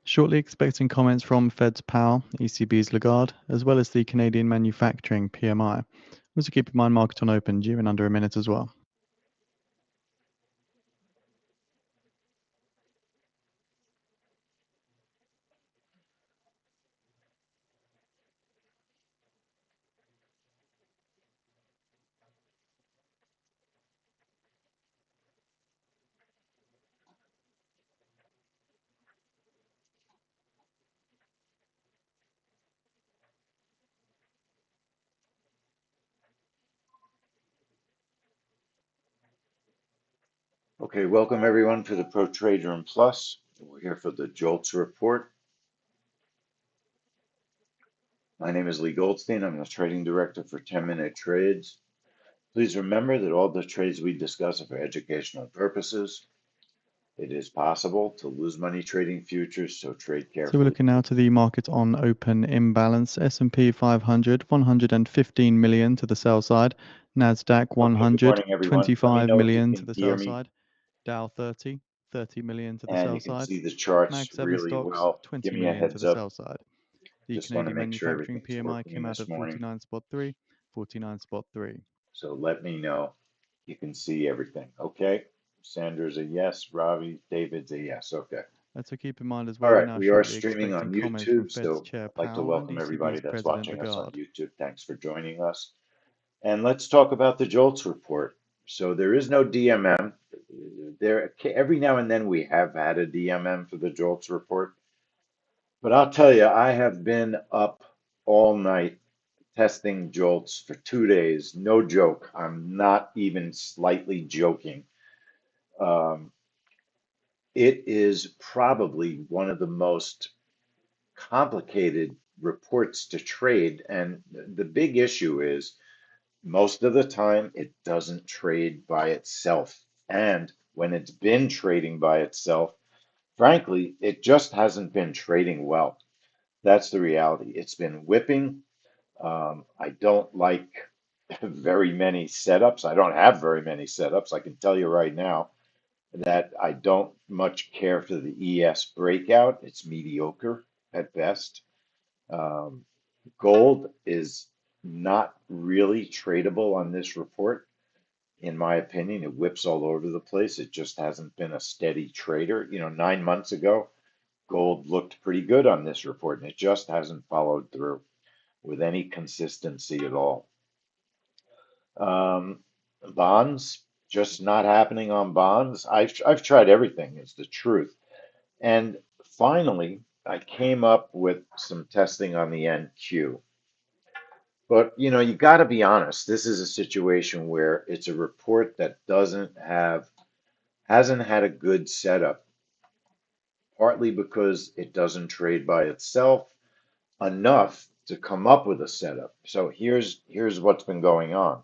Shortly expecting comments from Fed's Powell, ECB's Lagarde, as well as the Canadian manufacturing PMI. Also keep in mind market on open due in under a minute as well. Okay, welcome everyone to the Pro Trader and Plus. We're here for the Jolts report. My name is Lee Goldstein. I'm the trading director for 10-minute trades. Please remember that all the trades we discuss are for educational purposes. It is possible to lose money trading futures, so trade So we're carefully. looking now to the market on open imbalance. S&P 500, 115 million to the sell side. NASDAQ Okay, good morning, 100, everyone. Let me 25 know if you million to can the hear sell me, side. Dow 30, 30 million to the and sell you can side. see the charts Mag 7 really stocks, well. 20 Give me a million to heads the up. sell side. The Just want to Canadian make sure manufacturing everything's PMI working came out this at morning. 49.3, 49.3. So let me know. You can see everything. Okay. Sanders a yes. Ravi, David's a yes. Okay. So keep in mind as All well, we're right. now We are shortly streaming expecting on comments from YouTube. Fed's So Chair I'd like to Powell and welcome everybody ECB's that's President watching us on Lagarde. YouTube. Thanks for joining us. And let's talk about the Jolts report. So there is no DMM. Every now and then we have had a DMM for the Jolts report. But I'll tell you, I have been up all night testing Jolts for 2 days. No joke. I'm not even slightly joking. Um, it is probably one of the most complicated reports to trade. And the big issue is most of the time it doesn't trade by itself. And when it's been trading by itself, frankly, it just hasn't been trading well. That's the reality. It's been whipping. I don't like very many setups. I don't have very many setups. I can tell you right now that I don't much care for the ES breakout. It's mediocre at best. Um, Gold is not really tradable on this report, in my opinion. It whips all over the place. It just hasn't been a steady trader. 9 months ago, gold looked pretty good on this report, and it just hasn't followed through with any consistency at all. Um, Bonds, just not happening on bonds. I've tried everything, is the truth. And finally, I came up with some testing on the NQ. But you got to be honest. This is a situation where it's a report that hasn't had a good setup, partly because it doesn't trade by itself enough to come up with a setup. So here's what's been going on.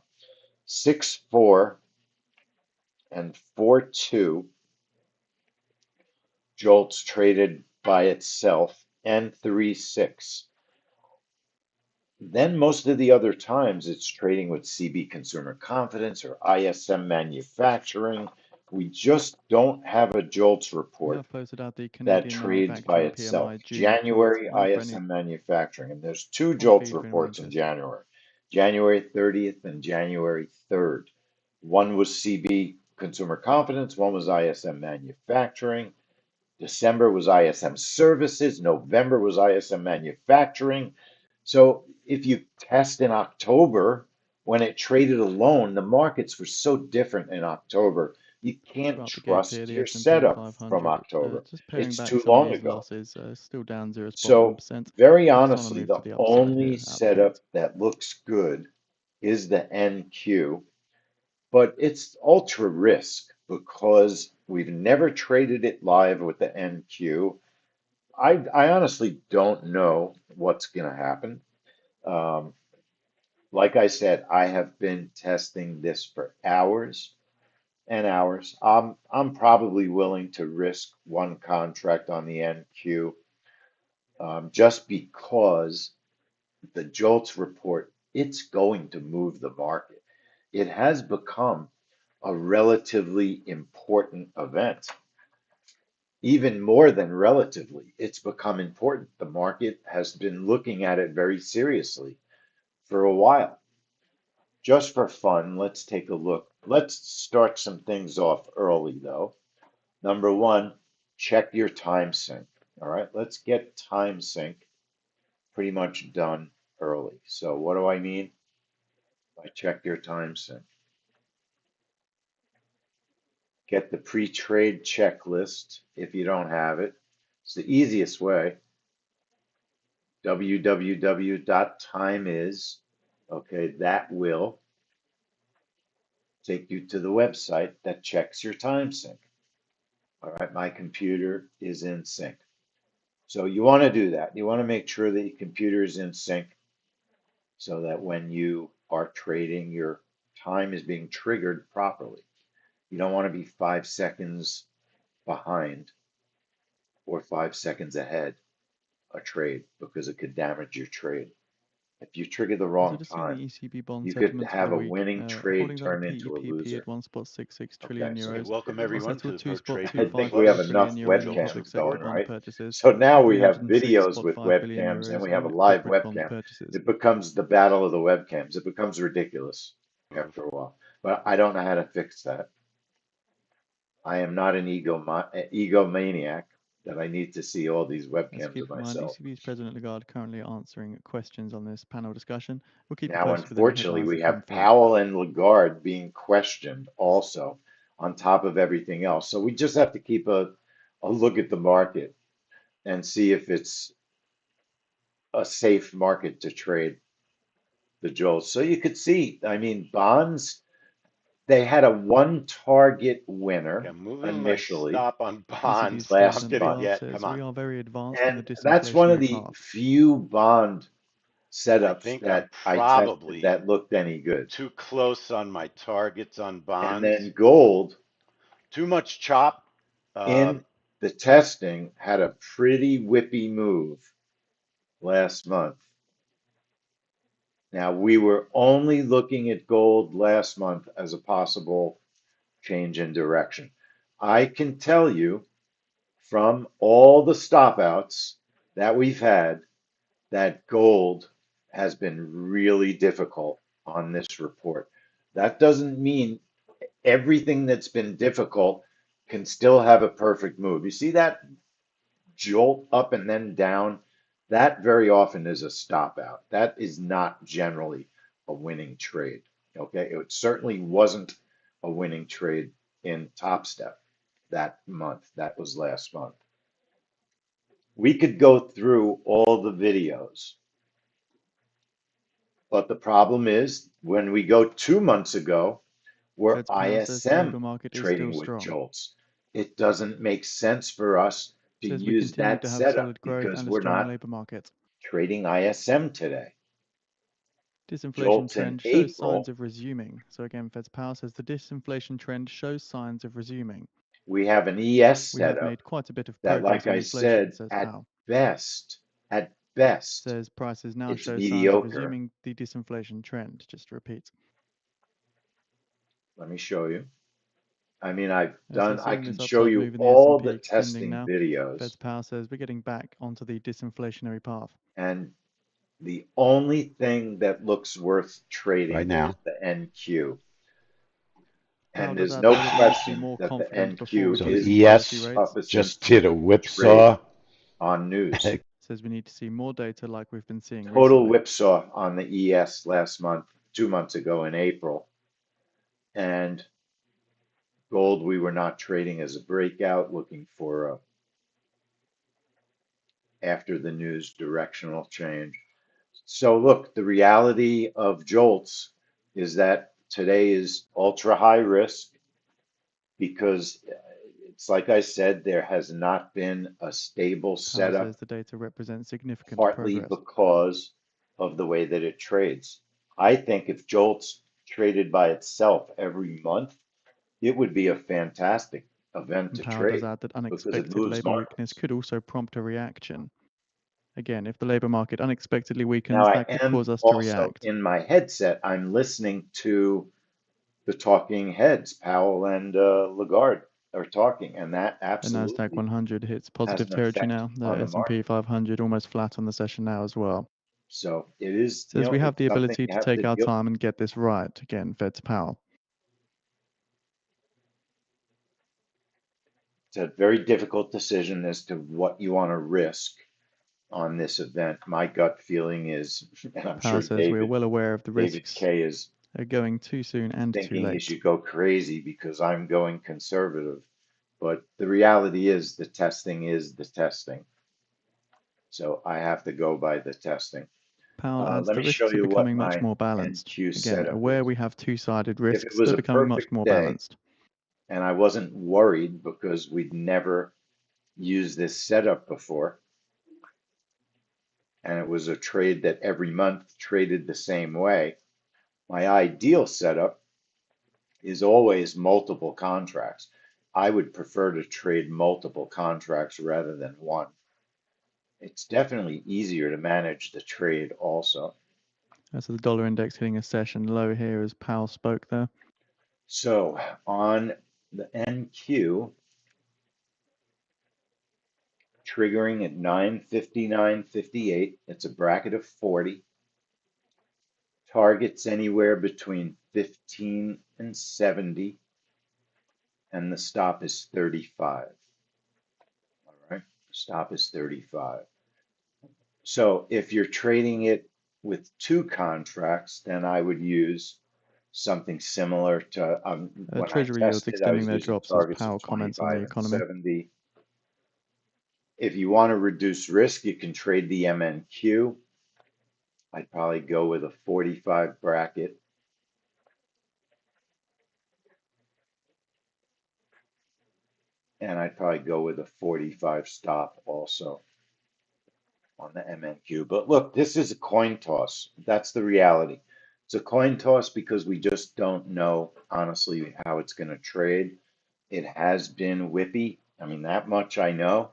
6-4 and 4-2 Jolts traded by itself, and 3-6. Then most of the other times it's trading with CB Consumer Confidence or ISM Manufacturing. We just don't have a Jolts We report have posted out the that Canadian trades by manufacturing itself. PMI June report January for any ISM Manufacturing, and there's two on Jolts feed for anyone reports in interested. January, January 30th and January 3rd. One was CB Consumer Confidence, one was ISM Manufacturing. December was ISM Services, November was ISM Manufacturing. So if you test in October, when it traded alone, the markets were so different in October. You can't Throughout the gates here, trust the your S&P setup from 500 October. just paring It's back too some of long these ago. losses, still down So 0.1%. very But just on a honestly, move the to the upside only here out the gates. setup that looks good is the NQ, but it's ultra risk because we've never traded it live with the NQ. I honestly don't know what's going to happen. Um, like I said, I have been testing this for hours and hours. I'm probably willing to risk one contract on the NQ, just because the Jolts report, it's going to move the market. It has become a relatively important event, even more than relatively. It's become important. The market has been looking at it very seriously for a while. Just for fun, let's take a look. Let's start some things off early though. Number one, check your time sync. All right, let's get time sync pretty much done early. So what do I mean by check your time sync? Get the pre-trade checklist if you don't have it. It's the easiest way. www.timeiz. Okay, that will take you to the website that checks your time sync. All right, my computer is in sync. So you want to do that. You want to make sure that your computer is in sync so that when you are trading, your time is being triggered properly. You don't want to be 5 seconds behind or 5 seconds ahead a trade because it could damage your trade. If you trigger the Also, wrong just seeing the time, ECB bond you could settlements for the have a week, winning trade holdings at the turn into a PEPP at loser. 1.66 Okay, trillion so Okay, euros. welcome get everyone Settled to the Pro Trade I think 2.25 we have Plus trillion enough euro in Jolts public webcams sector going, report. bond right? purchases, So now we have videos with 306.5 billion webcams and euros we have a in live corporate bond webcam. purchases. It becomes the battle of the webcams. It becomes ridiculous after a while. But I don't know how to fix that. I am not an egomaniac that I need to see all these Let's webcams keep of in mind, myself. ECB's President Lagarde currently answering questions on this panel discussion. We'll keep you Now, posted with any unfortunately, headlines we that come have through. Powell and Lagarde being questioned also on top of everything else. So we just have to keep a look at the market and see if it's a safe market to trade the Jolts. So you could see, I mean, bonds, they had a one target Okay, winner I'm moving my initially stop on ECB's bonds. last Not President did it month. Lagarde yet. says Come we on. are very advanced in the And that's one of disinflationary the path. few bond I setups think I'm that I tested probably that looked any good. too close on my targets on And bonds. then gold Too much chop. Uh, in the testing had a pretty whippy move last month. Now, we were only looking at gold last month as a possible change in direction. I can tell you from all the stop outs that we've had that gold has been really difficult on this report. That doesn't mean everything that's been difficult can still have a perfect move. You see that jolt up and then down? That very often is a stop out. That is not generally a winning trade. Okay, it certainly wasn't a winning trade in Top Step that month. That was last month. We could go through all the videos, but the problem is when we go 2 months ago, we're Fed's Powell says the labour ISM market is still trading with strong. Jolts. It doesn't make sense for us to Says we use continue that to have setup solid growth because and a we're strong not labour market. trading ISM today. Disinflation Jolts in trend shows signs April, of resuming. So again, Fed's Powell says the disinflation trend shows signs of resuming. we have an ES We have setup made quite a bit of that, progress like on I inflation, said, says Powell. at best, Says prices now it's show signs of mediocre. resuming the disinflation trend. Just to repeat. Let me show you. I mean, So I seeing can this show upside you move in the all S&P the extending testing now, videos, Fed's Powell says we're getting back onto the disinflationary path. and the only thing that looks worth right trading is now. the NQ. Powell And does there's add no though that we need to be question more that the confident before NQ So the is reducing the policy ES rates. toughest just did a trade whipsaw. on news. Says we need to see more data like we've been seeing Total recently. whipsaw on the ES last month, 2 months ago in April. And gold, we were not trading as a breakout, looking for a after the news directional change. So look, the reality of Jolts is that today is ultra high risk because it's like I said, there has not been a stable Powell setup, says the data represents significant partly progress. because of the way that it trades. I think if Jolts traded by itself every month, it would be a fantastic event And to Powell does trade add that because it unexpected moves labour weakness markets. could also prompt a reaction. Again, if the labour market unexpectedly Now, weakens, I that could am cause us to also react. in my headset, I'm listening to the talking heads, Powell and Lagarde are talking, and that The Nasdaq absolutely 100 hits has positive an territory effect now. The on the S&P market. 500 almost flat on the session now as well. So it is, Says we have it's the something ability you to have to take our deal. time and get this right. Again, Fed's Powell. It's a very difficult decision as to what you want to risk on this event. My gut feeling is, and I'm Powell sure says we are well aware of the David risks Kay is going too soon and too thinking you late. should go crazy because I'm going conservative. But the reality is the testing is the testing. So I have to go by the testing. Powell adds Let the me show risks are you what becoming much my more balanced. NQ Again, setup aware is. we have two-sided If it risks, was they're a becoming much perfect more day balanced. and I wasn't worried because we'd never used this setup before, and it was a trade that every month traded the same way, my ideal setup is always multiple contracts. I would prefer to trade multiple contracts rather than one. It's definitely easier to manage the trade also. So the dollar index hitting a session low here as Powell spoke there. So on the NQ, triggering at 959.58, it's a bracket of 40. Targets anywhere between 15 and 70, and the stop is 35. All right, stop is 35. So if you're trading it with two contracts, then I would use something similar to when I Treasury yields tested, I extending was their using drops as targets of Powell comments on the 25 and economy. 70. If you want to reduce risk, you can trade the MNQ. I'd probably go with a 45 bracket. And I'd probably go with a 45 stop also on the MNQ. But look, this is a coin toss. That's the reality. It's a coin toss because we just don't know, honestly, how it's going to trade. It has been whippy. I mean, that much I know.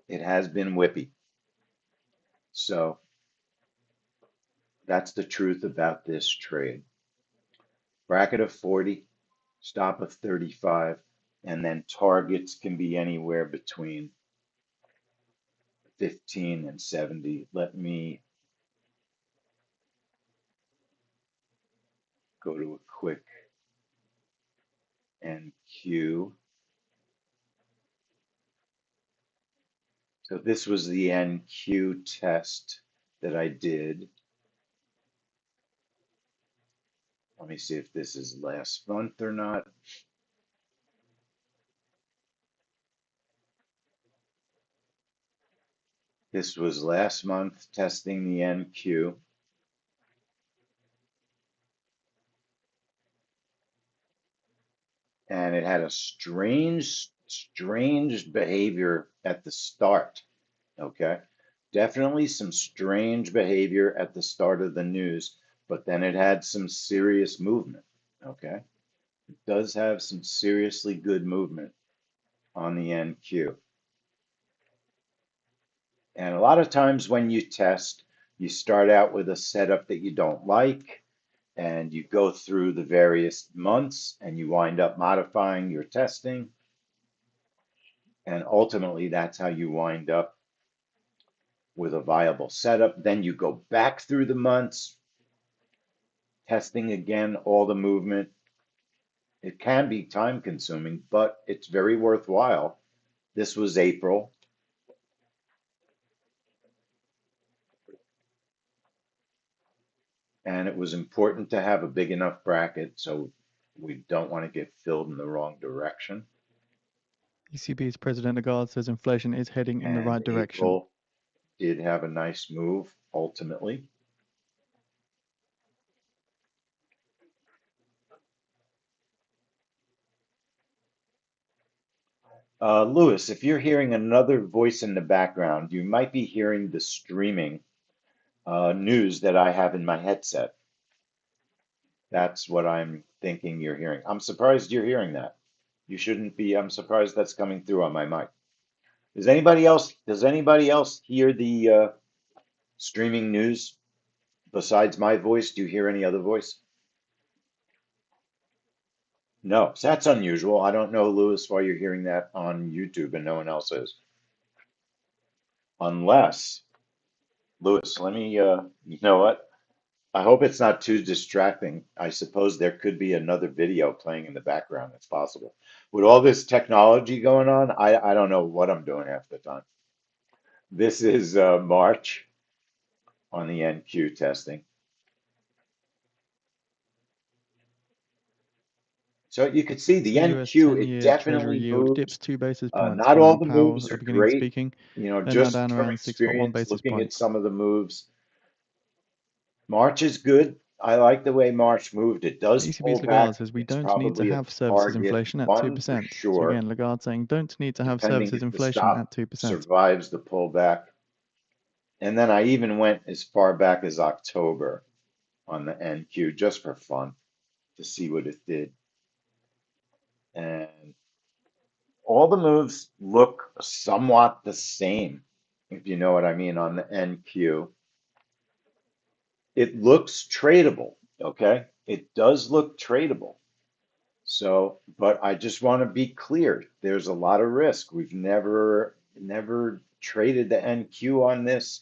It has been whippy. So that's the truth about this trade. Bracket of 40, stop of 35, and then targets can be anywhere between 15 and 70. Let me go to a quick NQ. So this was the NQ test that I did. Let me see if this is last month or not. This was last month testing the NQ. And it had a strange behavior at the start. Okay. Definitely some strange behavior at the start of the news, but then it had some serious movement. Okay. It does have some seriously good movement on the NQ. And a lot of times when you test, you start out with a setup that you don't like, and you go through the various months and you wind up modifying your testing. And ultimately, that's how you wind up with a viable setup. Then you go back through the months, testing again all the movement. It can be time consuming, but it's very worthwhile. This was April. And it was important to have a big enough bracket so we don't want to get filled in the wrong direction. ECB's President Lagarde says inflation is heading in the And right direction. April did have a nice move ultimately. Lewis, if you're hearing another voice in the background, you might be hearing the streaming news that I have in my headset. That's what I'm thinking you're hearing. I'm surprised you're hearing that. You shouldn't be. I'm surprised that's coming through on my mic. Does anybody else hear the streaming news besides my voice? Do you hear any other voice? No, so that's unusual. I don't know, Lewis, why you're hearing that on YouTube and no one else is. Unless, Lewis, let me, you know what? I hope it's not too distracting. I suppose there could be another video playing in the background. It's possible. With all this technology going on, I don't know what I'm doing half the time. This is March on the NQ testing. So you could see the The US NQ, it 10-year Treasury definitely yield dips moves. 2 basis points Not all following the Powell moves at are the beginning great. speaking. You know, They're now just down from around 6.1 experience basis looking at points. some of the moves, March is good. I like the way March moved. It does pull ECB's Lagarde back. says we It's don't need to probably a have services target inflation at one for 2%. So sure, again, Lagarde saying don't need to have depending services if the inflation stop at 2%. survives the pullback. And then I even went as far back as October on the NQ just for fun to see what it did. And all the moves look somewhat the same, if you know what I mean, on the NQ. It looks tradable, okay? It does look tradable. So, but I just want to be clear, there's a lot of risk. We've never traded the NQ on this.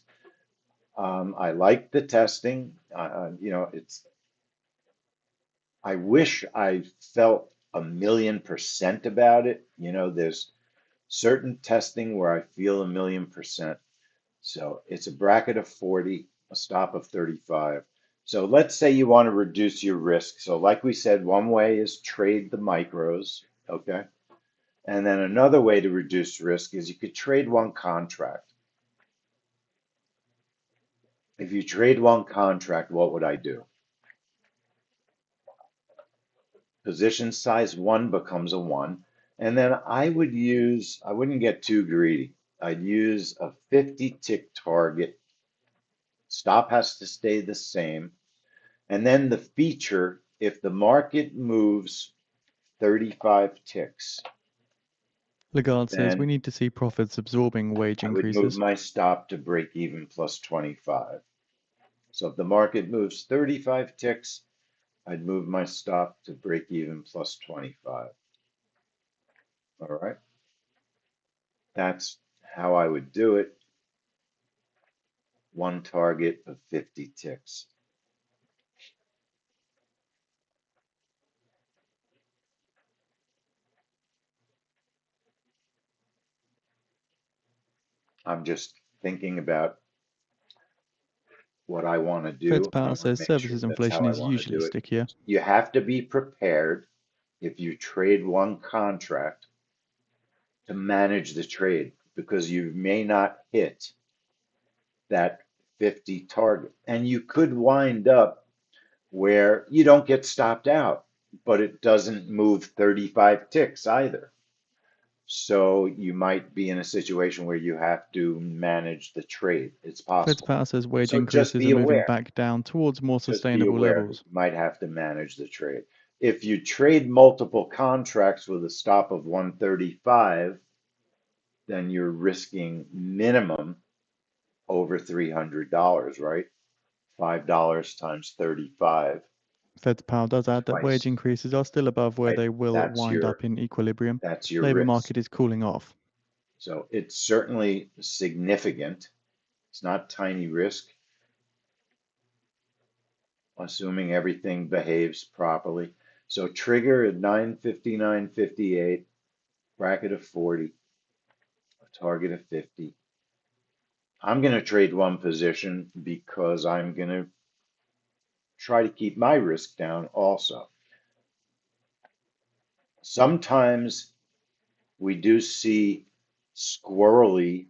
I like the testing. You know, I wish I felt 1,000,000% about it. You know, there's certain testing where I feel 1,000,000%. So it's a bracket of 40, a stop of 35. So let's say you want to reduce your risk. So like we said, one way is trade the micros, okay? And then another way to reduce risk is you could trade one contract. If you trade one contract, what would I do? Position size one becomes a one. And then I wouldn't get too greedy. I'd use a 50 tick target. Stop has to stay the same. And then the feature, if the market moves 35 ticks, Lagarde says we then need to see profits absorbing wage I would move increases. my stop to break even plus 25. So if the market moves 35 ticks, I'd move my stop to break even plus 25. All right. That's how I would do it. One target of 50 ticks. I'm just thinking about what I want to Fed's do, and I Powell want to says make sure services that's how inflation I is want to usually do it. stickier. You have to be prepared if you trade one contract to manage the trade because you may not hit that 50 target. And you could wind up where you don't get stopped out, but it doesn't move 35 ticks either. So you might be in a situation where you have to manage the trade. It's Fed's possible. Powell says wage So just increases be are moving aware. back down towards more Just be sustainable aware that levels. you might have to manage the trade. If you trade multiple contracts with a stop of 135, then you're risking minimum over $300, right? $5 times 35, Fed's Powell does add that wage twice, increases are still above where right? they will wind up in equilibrium. That's your Labour risk. market is cooling off. So it's certainly significant. It's not tiny risk, assuming everything behaves properly. So trigger at 959.58, bracket of 40, a target of 50. I'm going to trade one position because I'm going to try to keep my risk down also. Sometimes we do see squirrely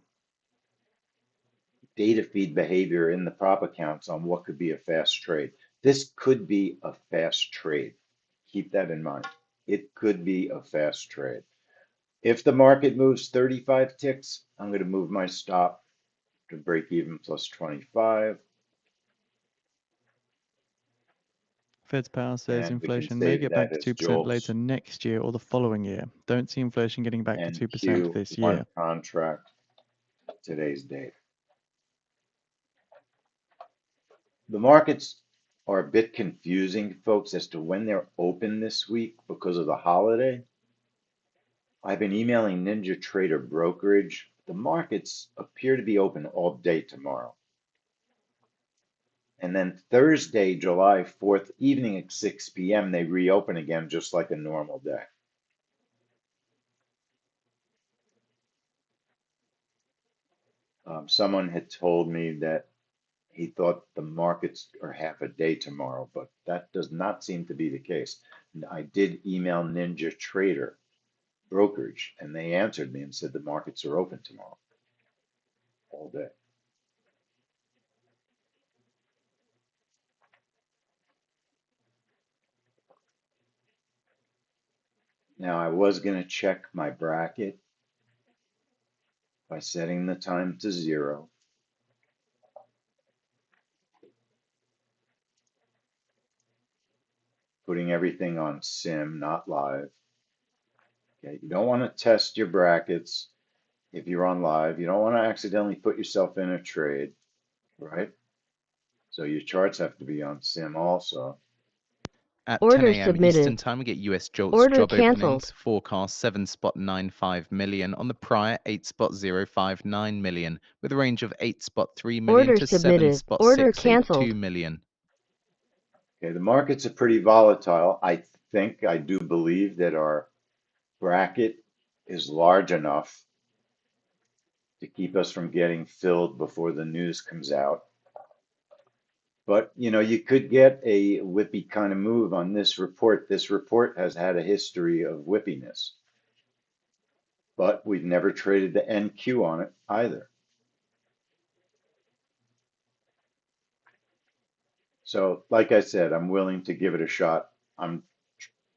data feed behavior in the prop accounts on what could be a fast trade. This could be a fast trade. Keep that in mind. It could be a fast trade. If the market moves 35 ticks, I'm going to move my stop to break even plus 25. Fed's Power says And we can inflation may save get that back to as 2% later Jolts. next year or the following year. Don't see inflation getting back to 2% NQ, this one year. contract, today's date. The markets are a bit confusing, folks, as to when they're open this week because of the holiday. I've been emailing Ninja Trader Brokerage. The markets appear to be open all day tomorrow. And then Thursday, July 4th, evening at 6 p.m., they reopen again just like a normal day. Someone had told me that he thought the markets are half a day tomorrow, but that does not seem to be the case. I did email Ninja Trader Brokerage, and they answered me and said the markets are open tomorrow all day. Now, I was going to check my bracket by setting the time to 0. Putting everything on sim, not live. Okay, you don't want to test your brackets if you're on live. You don't want to accidentally put yourself in a trade, right? So your charts have to be on sim also. At 10 Order a.m. Eastern submitted. Time, we get US Jolts Order job canceled. openings, forecast 7.95 million on the prior 8.059 million, with a range of 8.3 million Order to submitted. Order 7.682 canceled. million. Okay, the markets are pretty volatile. I do believe that our bracket is large enough to keep us from getting filled before the news comes out. But, you could get a whippy kind of move on this report. This report has had a history of whippiness, but we've never traded the NQ on it either. So, like I said, I'm willing to give it a shot. You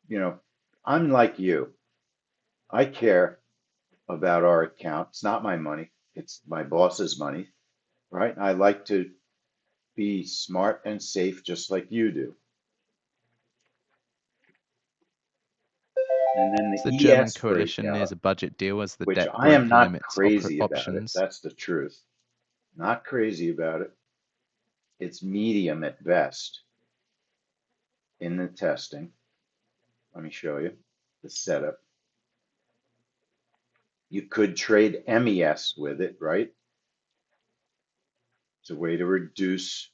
know, I'm like you. I care about our account. It's not my money. It's my boss's money, right? I like to be smart and safe just like you do. And then As the the German ES coalition nears breakout, a budget deal as the which debt I am broker not limits crazy about it. options. That's the truth. Not crazy about it. It's medium at best in the testing. Let me show you the setup. You could trade MES with it, right? It's a way to reduce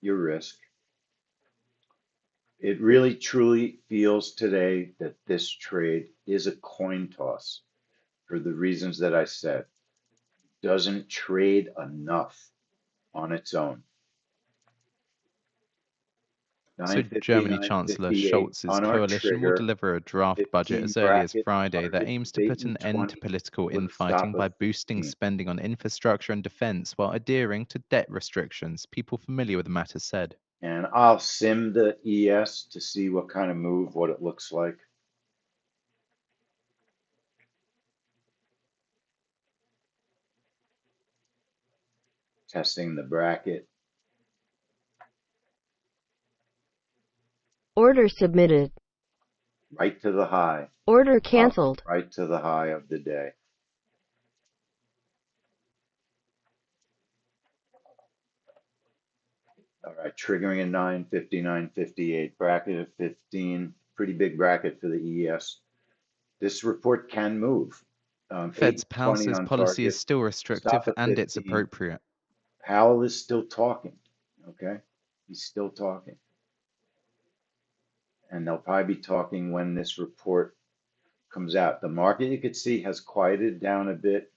your risk. It really truly feels today that this trade is a coin toss for the reasons that I said. Doesn't trade enough on its own. So 950, Germany Chancellor 958 Scholz's on our coalition will trigger, deliver a draft budget 15 as early as bracket, Friday that target aims of to 8 put an and end to 20 political with a stop infighting by of boosting 15. spending on infrastructure and defense while adhering to debt restrictions, people familiar with the matter said. And I'll sim the ES to see what kind of move, what it looks like. Testing the bracket. Order submitted. Right to the high. Order Up, canceled. right to the high of the day. All right, triggering a 950, 958, bracket of 15. Pretty big bracket for the ES. This report can move. 8 Fed's and Powell 20 says on policy is target. still Stop restrictive at and it's 15. appropriate. Powell is still talking. Okay, he's still talking. And they'll probably be talking when this report comes out. The market, you could see, has quieted down a bit.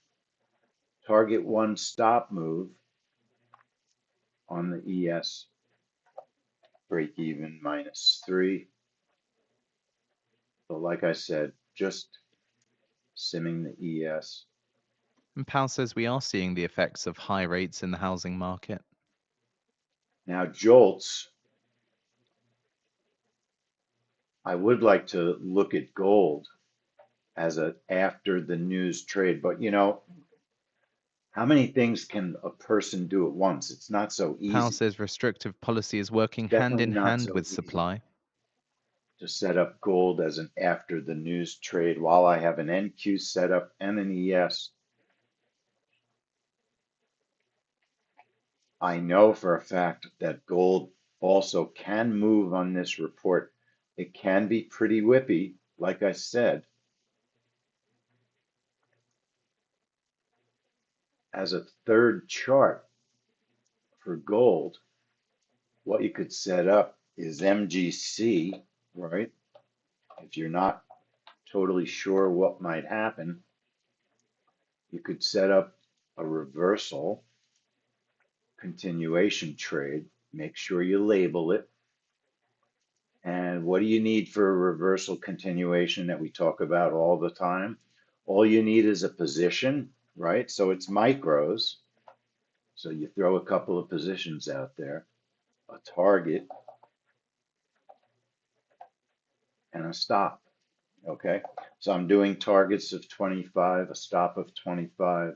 Target one stop move on the ES. Break even -3. But like I said, just simming the ES. And Powell says we are seeing the effects of high rates in the housing market. Now, Jolts, I would like to look at gold as a after the news trade, but How many things can a person do at once? It's not so Powell easy. says restrictive policy is working hand Definitely in not hand so with easy supply. to set up gold as an after the news trade while I have an NQ set up and an ES. I know for a fact that gold also can move on this report. It can be pretty whippy, like I said, as a third chart for gold. What you could set up is MGC, right? If you're not totally sure what might happen, you could set up a reversal continuation trade. Make sure you label it. And what do you need for a reversal continuation that we talk about all the time? All you need is a position, right? So it's micros. So you throw a couple of positions out there, a target, and a stop. Okay. So I'm doing targets of 25, a stop of 25,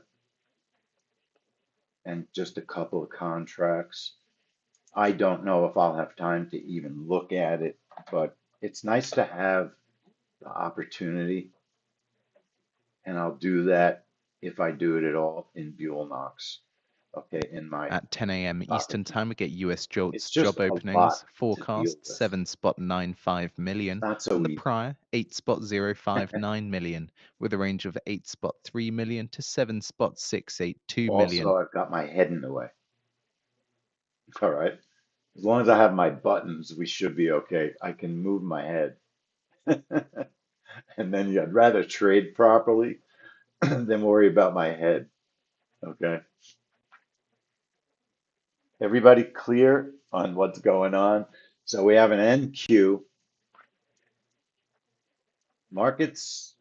and just a couple of contracts. I don't know if I'll have time to even look at it, but it's nice to have the opportunity, and I'll do that if I do it at all in Buell Knox. Okay, in my At 10 a.m. profit Eastern key. Time, we get US It's Jolts just job a lot openings to deal forecast with. 7.95 It's million. not On so the easy. prior, 8.059 million, with a range of 8.3 million to 7.682 million. Also, I've got my head in the way. All right. As long as I have my buttons, we should be okay. I can move my head. And then I'd rather trade properly than worry about my head. Okay. Everybody clear on what's going on? So we have an NQ. Markets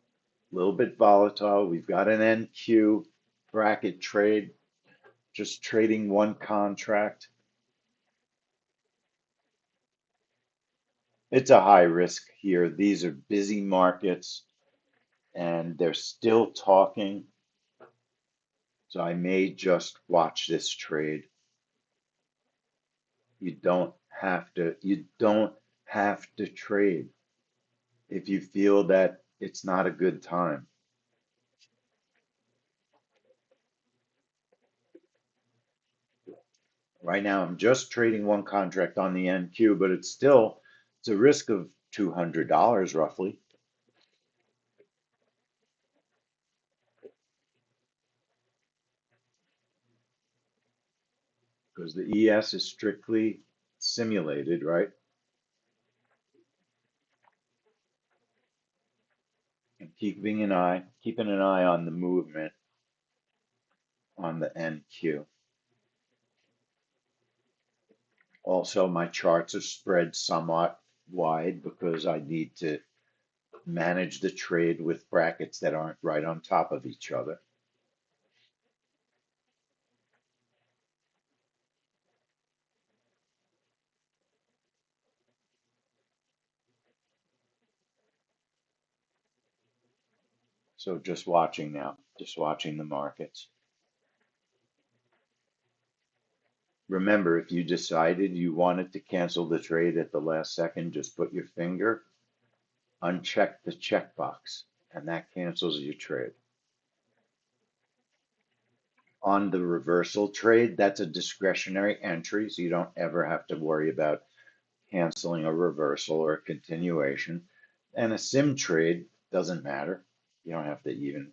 a little bit volatile. We've got an NQ bracket trade, just trading one contract. It's a high risk here. These are busy markets and they're still talking. So I may just watch this trade. You don't have to trade if you feel that it's not a good time. Right now, I'm just trading one contract on the NQ, but it's a risk of $200 roughly, because the ES is strictly simulated, right? And keeping an eye on the movement on the NQ. Also, my charts are spread somewhat wide because I need to manage the trade with brackets that aren't right on top of each other. So just watching now, just watching the markets. Remember, if you decided you wanted to cancel the trade at the last second, just put your finger, uncheck the checkbox, and that cancels your trade. On the reversal trade, that's a discretionary entry, so you don't ever have to worry about canceling a reversal or a continuation. And a sim trade doesn't matter. You don't have to even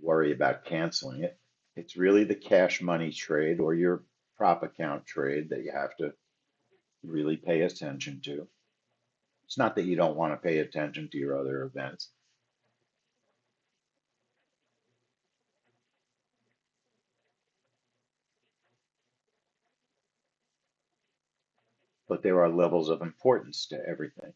worry about canceling it. It's really the cash money trade or your prop account trade that you have to really pay attention to. It's not that you don't want to pay attention to your other events. But there are levels of importance to everything.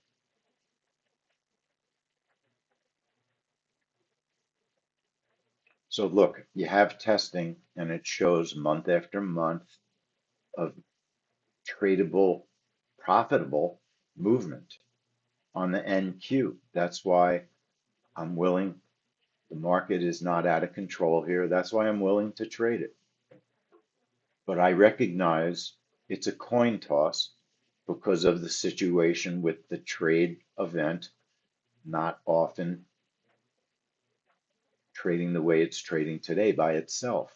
So look, you have testing and it shows month after month of tradable, profitable movement on the NQ. That's why I'm willing The market is not out of control here. That's why I'm willing to trade it. But I recognize it's a coin toss because of the situation with the trade event not often trading the way it's trading today by itself.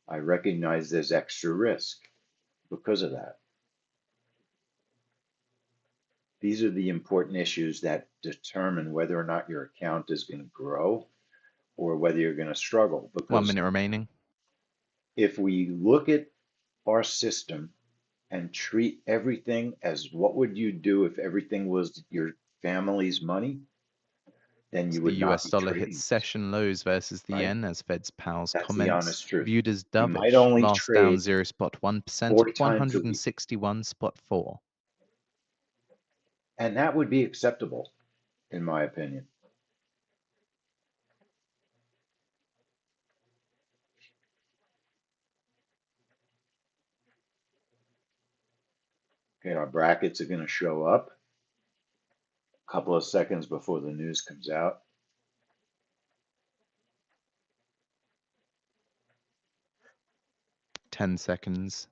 I recognize there's extra risk because of that. These are the important issues that determine whether or not your account is going to grow or whether you're going to struggle. 1 Because minute remaining. if we look at our system and treat everything as what would you do if everything was your family's money, then As you the would not US be dollar hits trading, session lows versus the right? yen as Fed's pals That's the comments honest truth. viewed as You might dovish. only Last down trade 0.1% 4 at times a week, 161.4. and that would be acceptable, in my opinion. Okay, our brackets are going to show up a couple of seconds before the news comes out. Ten seconds.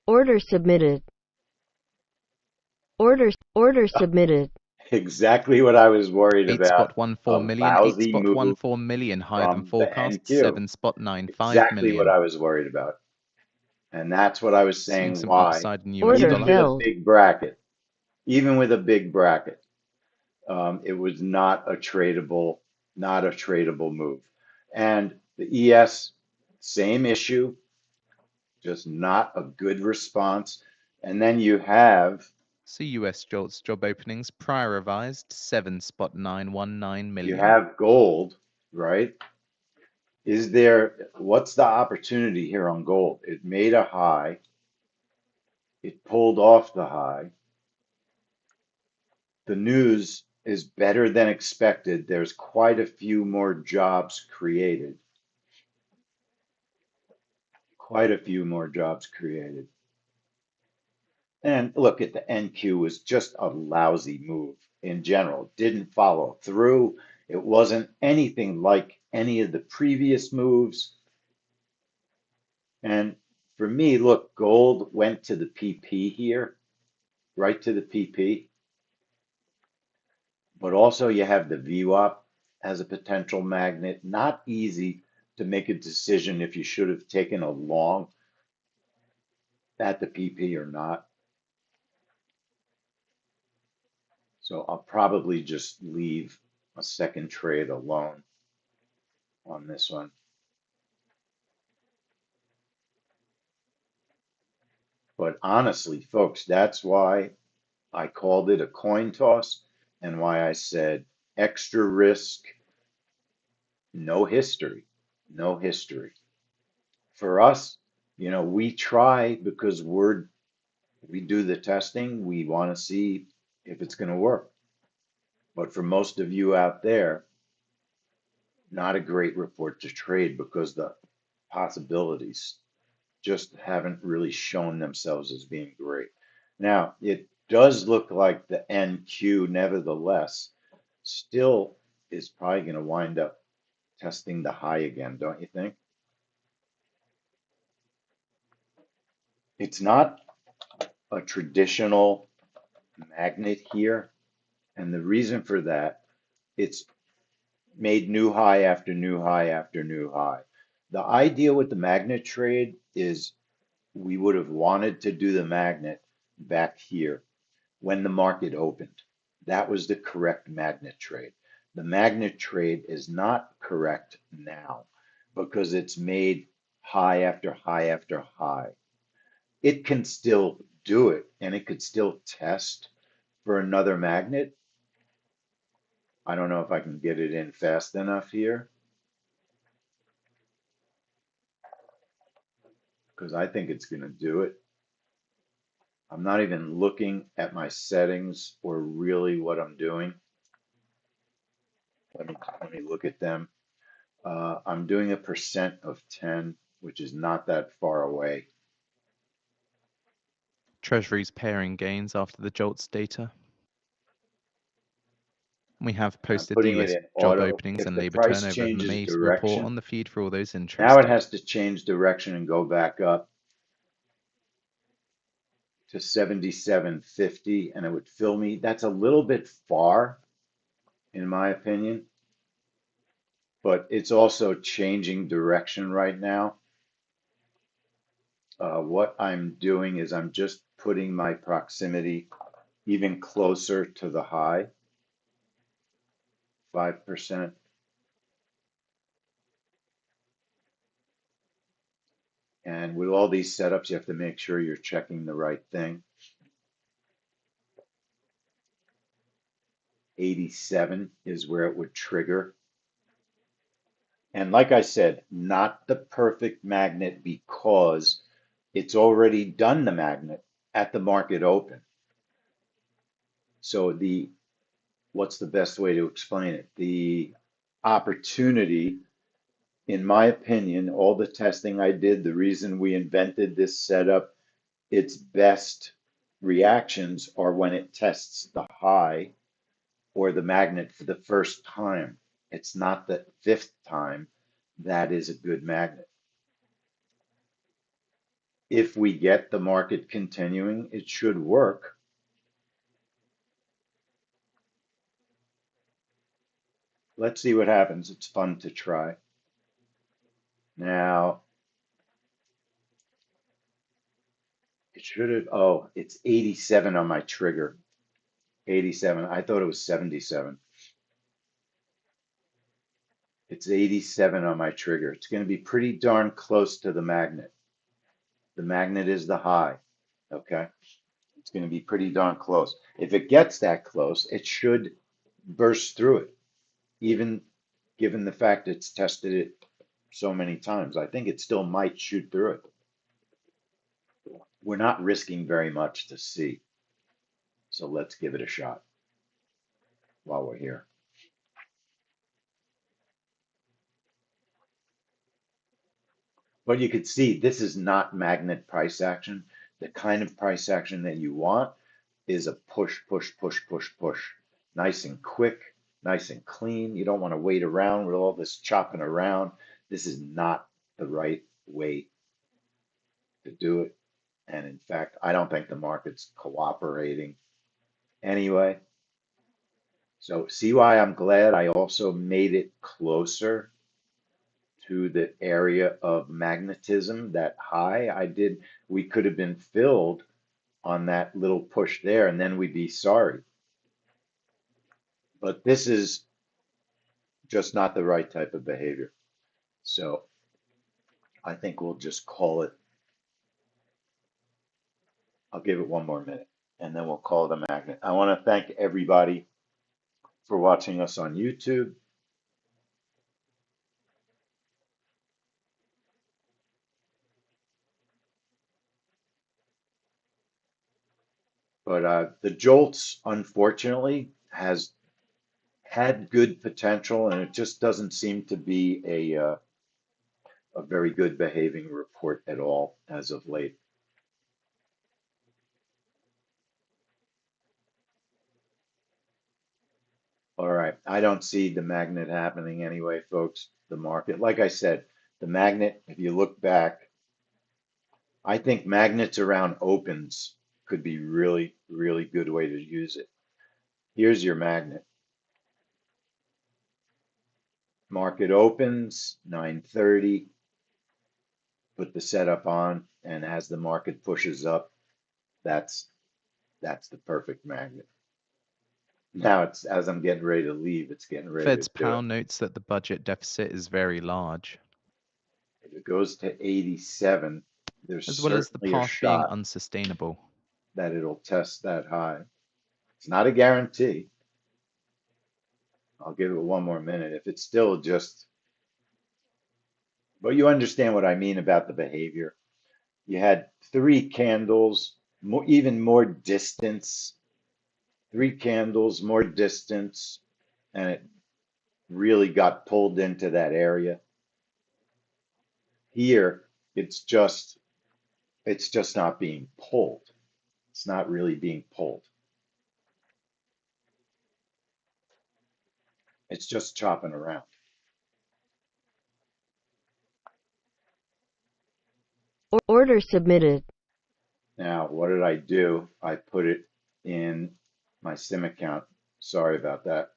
Order submitted. Order submitted. Exactly what I was worried about. 8.14 A million, lousy move 8.14 million higher than from the forecast, NQ. 7.95 Exactly what million. I was worried about. And that's what I was Seeing saying some why, upside in US Order even dollar. with a filled. big bracket, even with a big bracket, it was not a tradable move. And the ES, same issue, just not a good response. And then you have So US Jolts job openings prior revised 7.919 million. gold, right? What's the opportunity here on gold? It made a high, it pulled off the high. The news is better than expected. There's quite a few more jobs created. Quite a few more jobs created. And look at the NQ was just a lousy move in general. Didn't follow through. It wasn't anything like any of the previous moves. And for me, look, gold went to the PP here, right to the PP. But also you have the VWAP as a potential magnet. Not easy to make a decision if you should have taken a long at the PP or not. So I'll probably just leave a second trade alone on this one. But honestly, folks, that's why I called it a coin toss and why I said extra risk, no history, no history. For us, we try because we do the testing. We want to see if it's going to work. But for most of you out there, not a great report to trade because the possibilities just haven't really shown themselves as being great. Now, it does look like the NQ, nevertheless, still is probably going to wind up testing the high again, don't you think? It's not a traditional magnet here. And the reason for that, it's made new high after new high after new high. The idea with the magnet trade is we would have wanted to do the magnet back here when the market opened. That was the correct magnet trade. The magnet trade is not correct now because it's made high after high after high. It can still do it and it could still test for another magnet. I don't know if I can get it in fast enough here because I think it's going to do it. I'm not even looking at my settings or really what I'm doing. Let me look at them. I'm doing a % of 10, which is not that far away. Treasuries pairing gains after the Jolts data. We have I'm posted the putting it US in job auto. openings If and the labor price turnover changes May report on direction, the feed for all those now it interested. has to change direction and go back up to 77.50, and it would fill me. That's a little bit far, in my opinion, but it's also changing direction right now. What I'm doing is I'm just putting my proximity even closer to the high, 5%. And with all these setups, you have to make sure you're checking the right thing. 87 is where it would trigger. And like I said, not the perfect magnet because it's already done the magnet at the market open. So what's the best way to explain it? The opportunity, in my opinion, all the testing I did, the reason we invented this setup, its best reactions are when it tests the high or the magnet for the first time. It's not the fifth time that is a good magnet. If we get the market continuing, it should work. Let's see what happens. It's fun to try. Now, it should have, oh, it's 87 on my trigger. 87. I thought it was 77. It's 87 on my trigger. It's going to be pretty darn close to the magnet. The magnet is the high. Okay. It's going to be pretty darn close. If it gets that close, it should burst through it, even given the fact it's tested it so many times. I think it still might shoot through it. We're not risking very much to see. So let's give it a shot while we're here. But you could see this is not magnet price action. The kind of price action that you want is a push, push, push, push, push. Nice and quick, nice and clean. You don't want to wait around with all this chopping around. This is not the right way to do it. And in fact, I don't think the market's cooperating anyway. So see why I'm glad I also made it closer to the area of magnetism, that high we could have been filled on that little push there and then we'd be sorry. But this is just not the right type of behavior. So I think we'll just call it, I'll give it one more minute and then we'll call it a magnet. I want to thank everybody for watching us on YouTube. But the Jolts, unfortunately, has had good potential, and it just doesn't seem to be a very good behaving report at all as of late. All right, I don't see the magnet happening anyway, folks. The market, like I said, the magnet, if you look back, I think magnets around opens could be really, really good way to use it. Here's your magnet. Market opens 9:30, put the setup on, and as the market pushes up, that's the perfect magnet. Now it's as I'm getting ready to leave, it's getting ready to Fed's do it. Powell notes that the budget deficit is very large, If it goes to 87, there's as well as the certainly a path being shot unsustainable. that it'll test that high. It's not a guarantee. I'll give it one more minute. If it's still just, but you understand what I mean about the behavior. You had three candles, even more distance, three candles, more distance, and it really got pulled into that area. Here, it's just not being pulled. It's not really being pulled. It's just chopping around. Order submitted. Now, what did I do? I put it in my sim account. Sorry about that.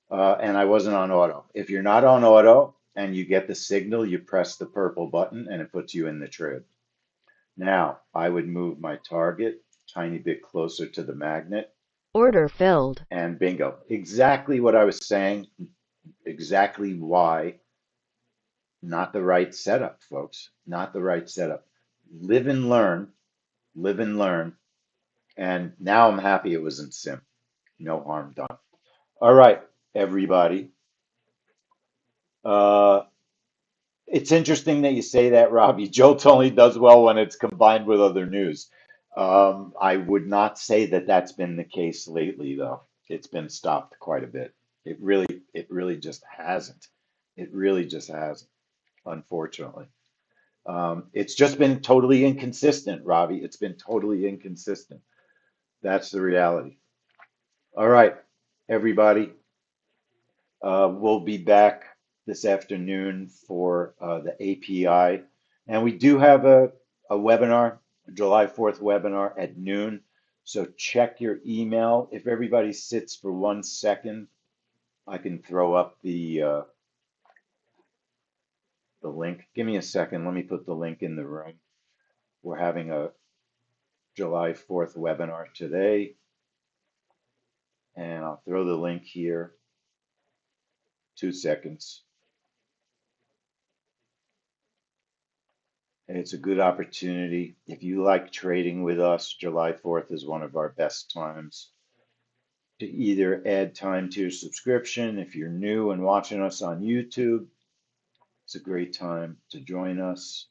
And I wasn't on auto. If you're not on auto and you get the signal, you press the purple button and it puts you in the trade. Now, I would move my target a tiny bit closer to the magnet Order filled. and bingo. Exactly what I was saying, exactly why. Not the right setup, folks. Not the right setup. Live and learn, live and learn. And now I'm happy it was in sim. No harm done. All right, everybody. Uh, it's interesting that you say that, Robbie. Jolts only does well when it's combined with other news. I would not say that that's been the case lately, though. It's been stopped quite a bit. It really just hasn't. It really just hasn't, unfortunately. It's just been totally inconsistent, Robbie. It's been totally inconsistent. That's the reality. All right, everybody. We'll be back this afternoon for the API. And we do have a webinar, a July 4th webinar at noon. So check your email. If everybody sits for 1 second, I can throw up the link. Give me a second. Let me put the link in the room. We're having a July 4th webinar today. And I'll throw the link here. 2 seconds. And it's a good opportunity. If you like trading with us, July 4th is one of our best times to either add time to your subscription. If you're new and watching us on YouTube, it's a great time to join us.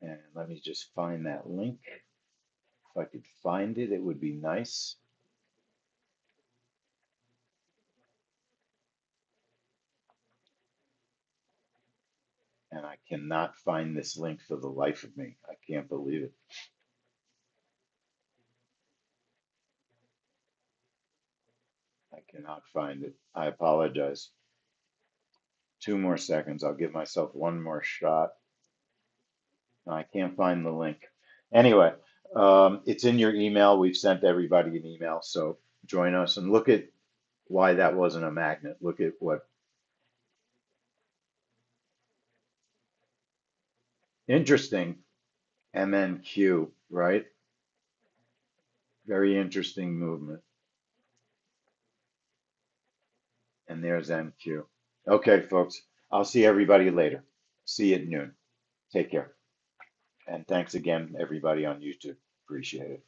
And let me just find that link. If I could find it, it would be nice. And I cannot find this link for the life of me. I can't believe it. I cannot find it. I apologize. 2 more seconds. I'll give myself one more shot. I can't find the link. Anyway, it's in your email. We've sent everybody an email. So join us and look at why that wasn't a magnet. Look at what interesting MNQ, right? Very interesting movement. And there's MQ. Okay, folks, I'll see everybody later. See you at noon. Take care. And thanks again, everybody on YouTube. Appreciate it.